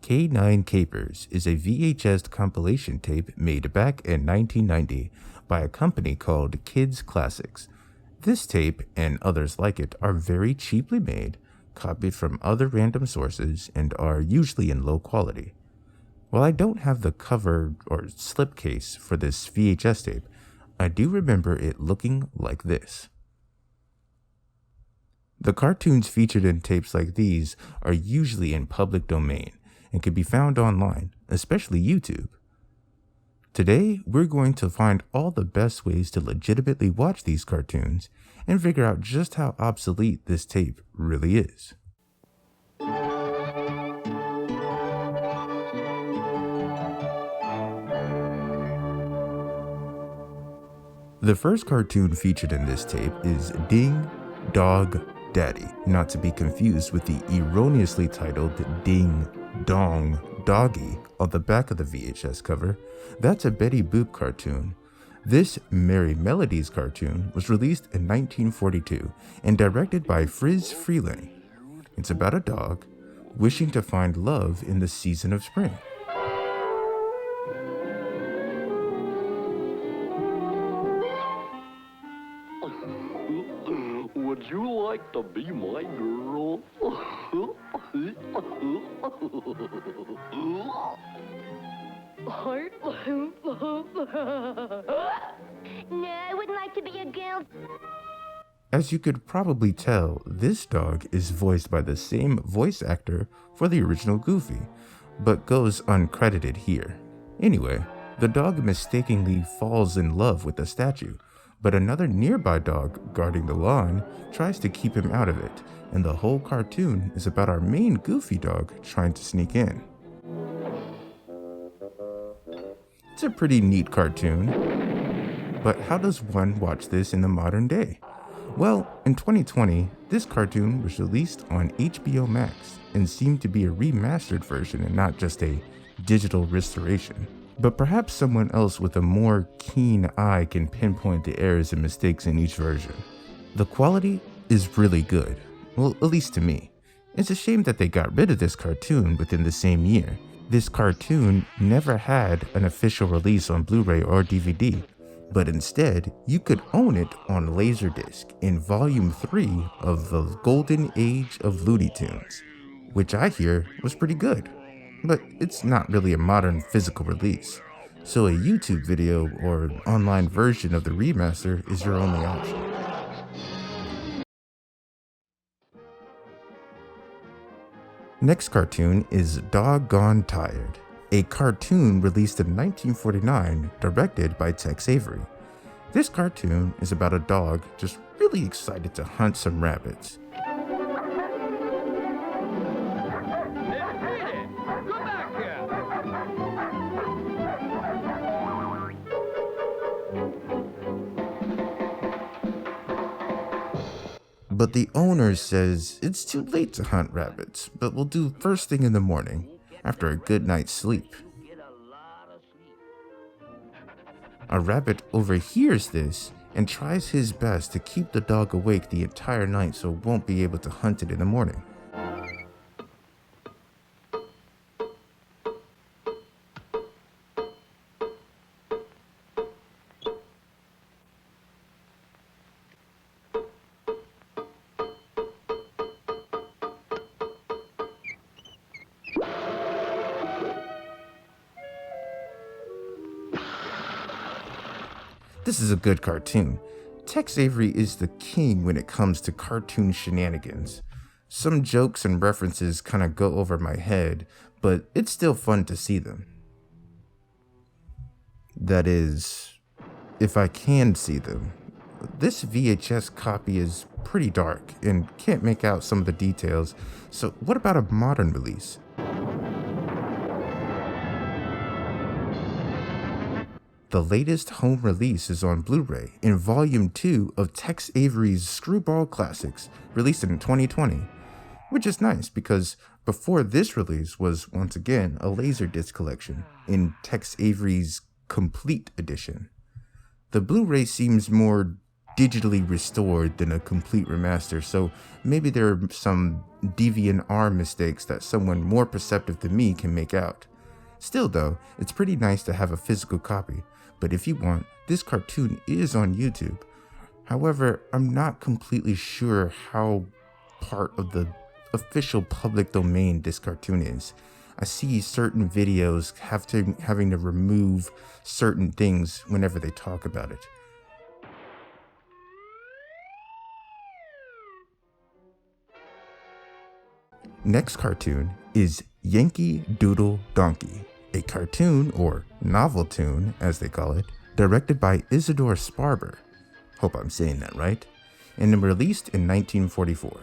Canine Capers is a VHS compilation tape made back in 1990 by a company called Kids Classics. This tape, and others like it, are very cheaply made, copied from other random sources, and are usually in low quality. While I don't have the cover or slipcase for this VHS tape, I do remember it looking like this. The cartoons featured in tapes like these are usually in public domain and can be found online, especially YouTube. Today, we're going to find all the best ways to legitimately watch these cartoons and figure out just how obsolete this tape really is. The first cartoon featured in this tape is Ding Dog Daddy, not to be confused with the erroneously titled Ding Dong Doggy on the back of the VHS cover. That's a Betty Boop cartoon. This Merry Melodies cartoon was released in 1942 and directed by Friz Freleng. It's about a dog wishing to find love in the season of spring. Would you like to be my girl? No, I wouldn't like to be a girl. As you could probably tell, this dog is voiced by the same voice actor for the original Goofy, but goes uncredited here. Anyway, the dog mistakenly falls in love with the statue, but another nearby dog guarding the lawn tries to keep him out of it, and the whole cartoon is about our main Goofy dog trying to sneak in. It's a pretty neat cartoon, but how does one watch this in the modern day? Well, in 2020, this cartoon was released on HBO Max and seemed to be a remastered version and not just a digital restoration. But perhaps someone else with a more keen eye can pinpoint the errors and mistakes in each version. The quality is really good, well, at least to me. It's a shame that they got rid of this cartoon within the same year. This cartoon never had an official release on Blu-ray or DVD, but instead, you could own it on Laserdisc in Volume 3 of the Golden Age of Looney Tunes, which I hear was pretty good. But it's not really a modern physical release, so a YouTube video or online version of the remaster is your only option. Next cartoon is Doggone Tired, a cartoon released in 1949 directed by Tex Avery. This cartoon is about a dog just really excited to hunt some rabbits. But the owner says it's too late to hunt rabbits, but will do first thing in the morning, after a good night's sleep. A rabbit overhears this and tries his best to keep the dog awake the entire night so it won't be able to hunt it in the morning. This is a good cartoon. Tex Avery is the king when it comes to cartoon shenanigans. Some jokes and references kind of go over my head, but it's still fun to see them. That is, if I can see them. This VHS copy is pretty dark and can't make out some of the details, so what about a modern release? The latest home release is on Blu-ray in Volume 2 of Tex Avery's Screwball Classics, released in 2020, which is nice because before this release was once again a Laserdisc collection in Tex Avery's Complete Edition. The Blu-ray seems more digitally restored than a complete remaster, so maybe there are some DeviantArt mistakes that someone more perceptive than me can make out. Still though, it's pretty nice to have a physical copy, but if you want, this cartoon is on YouTube. However, I'm not completely sure how part of the official public domain this cartoon is. I see certain videos having to remove certain things whenever they talk about it. Next cartoon is Yankee Doodle Donkey, a cartoon, or novel-toon as they call it, directed by Isidore Sparber. Hope I'm saying that right. And released in 1944.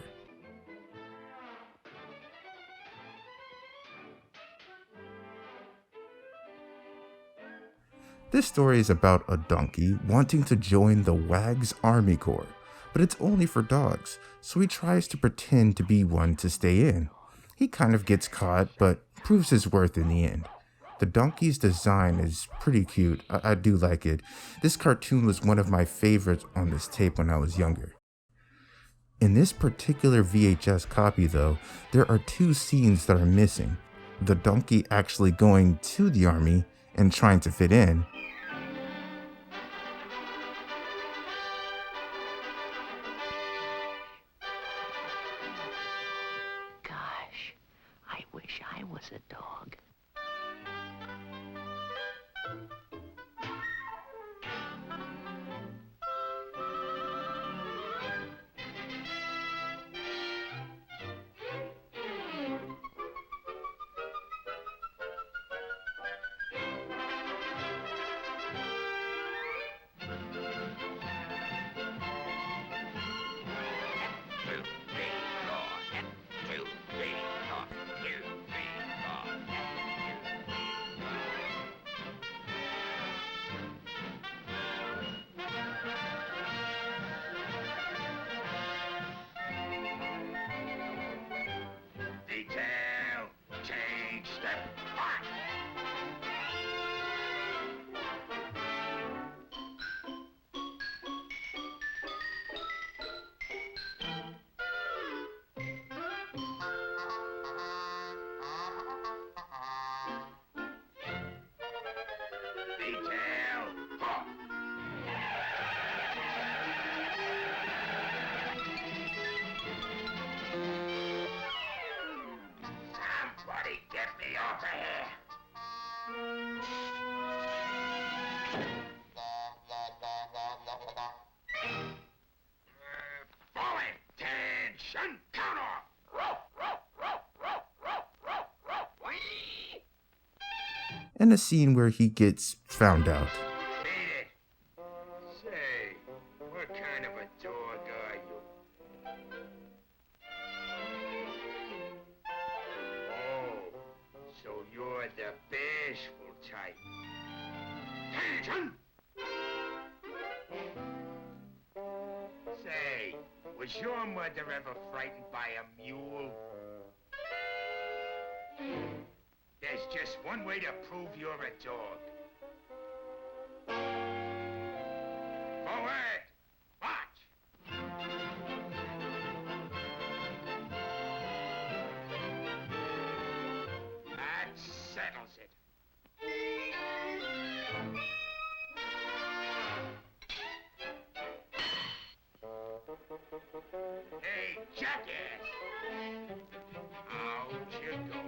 This story is about a donkey wanting to join the Wag's Army Corps, but it's only for dogs, so he tries to pretend to be one to stay in. He kind of gets caught, but proves his worth in the end. The donkey's design is pretty cute. I do like it. This cartoon was one of my favorites on this tape when I was younger. In this particular VHS copy though, there are two scenes that are missing. The donkey actually going to the army and trying to fit in, Gosh, I wish I was a dog. Somebody get me off of here! Falling! Tension! Count off! and a scene where he gets found out. Beat it! Say, what kind of a dog are you? Oh, so you're the bashful type. Attention! Say, was your mother ever frightened by a mule? There's just one way to prove you're a dog. Forward! March! That settles it. Hey, jackass! Out you go.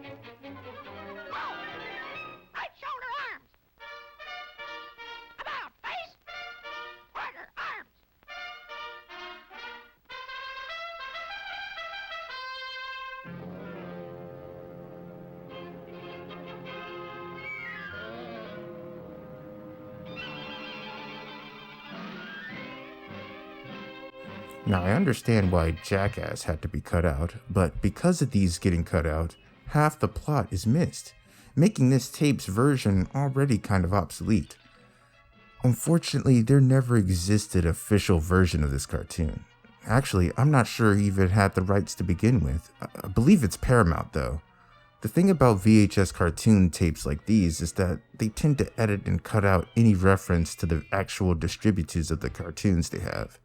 Whoa! Right shoulder arms! About face! Harder arms! Now, I understand why Jackass had to be cut out, but because of these getting cut out, half the plot is missed, making this tape's version already kind of obsolete. Unfortunately, there never existed an official version of this cartoon. Actually, I'm not sure he even had the rights to begin with. I believe it's Paramount, though. The thing about VHS cartoon tapes like these is that they tend to edit and cut out any reference to the actual distributors of the cartoons they have.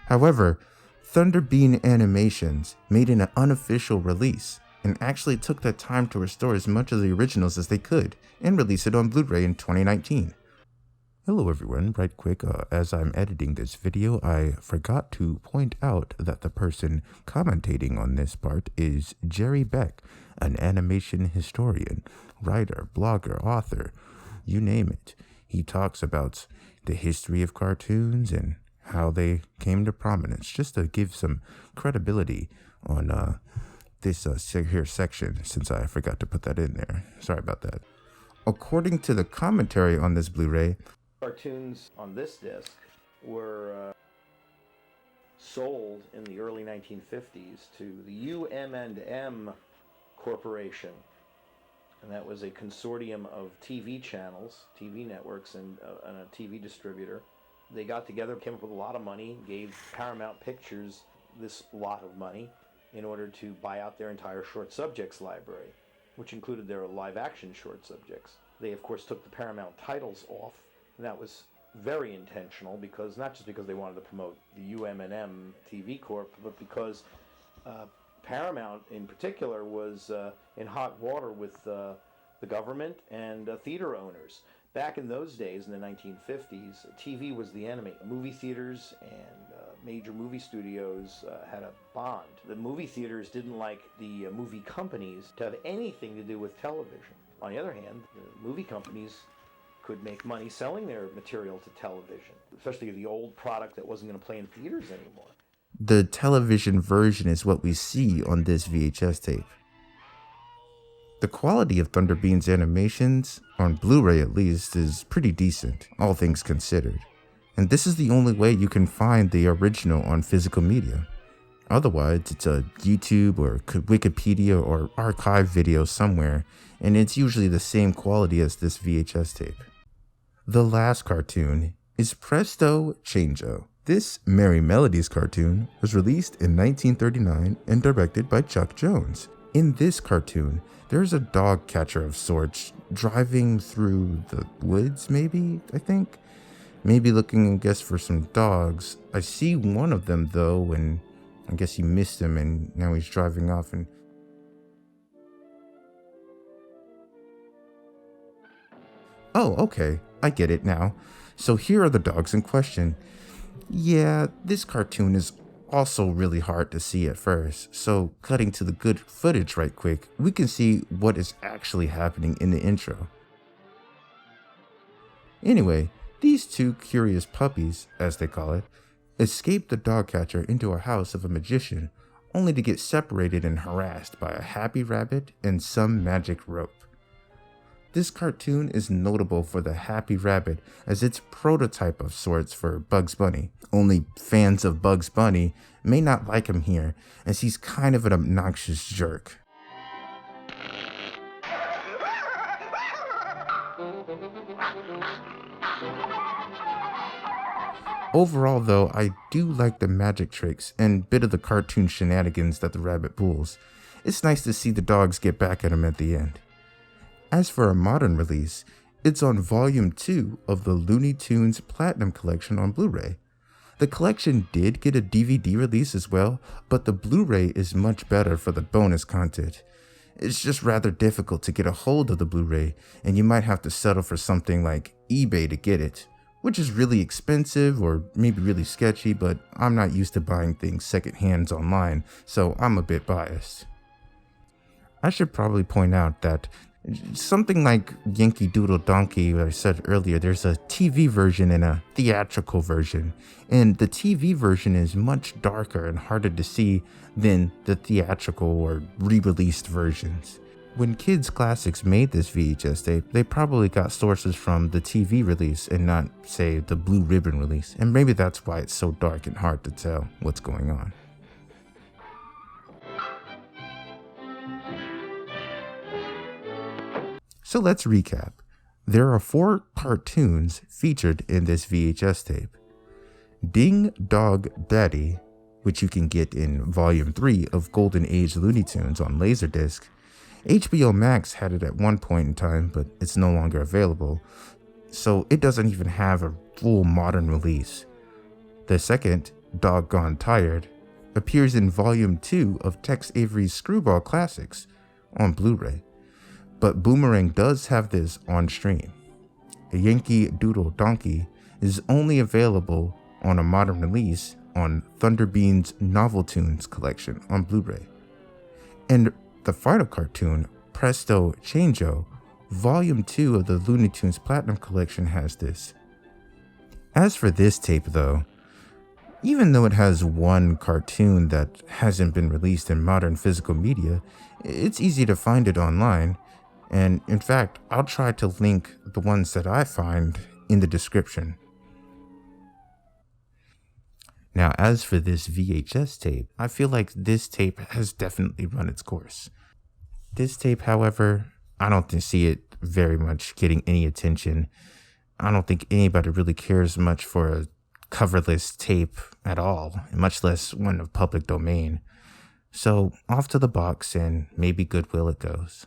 However, Thunderbean Animations made an unofficial release and actually took the time to restore as much of the originals as they could and release it on Blu-ray in 2019. Hello everyone, right quick, as I'm editing this video, I forgot to point out that the person commentating on this part is Jerry Beck, an animation historian, writer, blogger, author, you name it. He talks about the history of cartoons and how they came to prominence, just to give some credibility on this here section, since I forgot to put that in there. Sorry about that. According to the commentary on this Blu-ray, cartoons on this disc were sold in the early 1950s to the UM&M Corporation, and that was a consortium of TV channels, TV networks, and a TV distributor. They got together, came up with a lot of money, gave Paramount Pictures this lot of money in order to buy out their entire short subjects library, which included their live-action short subjects. They, of course, took the Paramount titles off, and that was very intentional, because not just because they wanted to promote the UM&M TV Corp, but because Paramount in particular was in hot water with the government and theater owners. Back in those days, in the 1950s, TV was the enemy. Movie theaters and major movie studios had a bond. The movie theaters didn't like the movie companies to have anything to do with television. On the other hand, the movie companies could make money selling their material to television, especially the old product that wasn't going to play in theaters anymore. the television version is what we see on this VHS tape. The quality of Thunderbean's animations, on Blu-ray at least, is pretty decent, all things considered. And this is the only way you can find the original on physical media. Otherwise, it's a YouTube or Wikipedia or archive video somewhere, and it's usually the same quality as this VHS tape. The last cartoon is Prest-O Change-O. This Merry Melodies cartoon was released in 1939 and directed by Chuck Jones. In this cartoon, there's a dog catcher of sorts driving through the woods, maybe, I think? Maybe looking, I guess, for some dogs. I see one of them, though, and I guess he missed him, and now he's driving off, and... Oh, okay, I get it now. So here are the dogs in question. Yeah, this cartoon is also really hard to see at first, so cutting to the good footage right quick, we can see what is actually happening in the intro. Anyway, these two curious puppies, as they call it, escape the dog catcher into a house of a magician, only to get separated and harassed by a happy rabbit and some magic rope. This cartoon is notable for the happy rabbit as its prototype of sorts for Bugs Bunny. Only fans of Bugs Bunny may not like him here, as he's kind of an obnoxious jerk. Overall though, I do like the magic tricks and bit of the cartoon shenanigans that the rabbit pulls. It's nice to see the dogs get back at him at the end. As for a modern release, it's on Volume 2 of the Looney Tunes Platinum Collection on Blu-ray. The collection did get a DVD release as well, but the Blu-ray is much better for the bonus content. It's just rather difficult to get a hold of the Blu-ray, and you might have to settle for something like eBay to get it, which is really expensive or maybe really sketchy, but I'm not used to buying things secondhand online, so I'm a bit biased. I should probably point out that something like Yankee Doodle Donkey, what I said earlier, there's a TV version and a theatrical version. And the TV version is much darker and harder to see than the theatrical or re-released versions. When Kids Classics made this VHS tape, they probably got sources from the TV release and not, say, the Blue Ribbon release. And maybe that's why it's so dark and hard to tell what's going on. So let's recap. There are 4 cartoons featured in this VHS tape. Ding Dog Daddy, which you can get in Volume 3 of Golden Age Looney Tunes on Laserdisc. HBO Max had it at one point in time, but it's no longer available, so it doesn't even have a full modern release. The second, Doggone Tired, appears in Volume 2 of Tex Avery's Screwball Classics on Blu-ray, but Boomerang does have this on stream. A Yankee Doodle Donkey is only available on a modern release on Thunderbean's Novel Tunes collection on Blu-ray. And the final cartoon, Prest-O Change-O, Volume 2 of the Looney Tunes Platinum Collection has this. As for this tape though, even though it has one cartoon that hasn't been released in modern physical media, it's easy to find it online, and in fact, I'll try to link the ones that I find in the description. Now, as for this VHS tape, I feel like this tape has definitely run its course. This tape, however, I don't see it very much getting any attention. I don't think anybody really cares much for a coverless tape at all, much less one of public domain. So off to the box and maybe Goodwill it goes.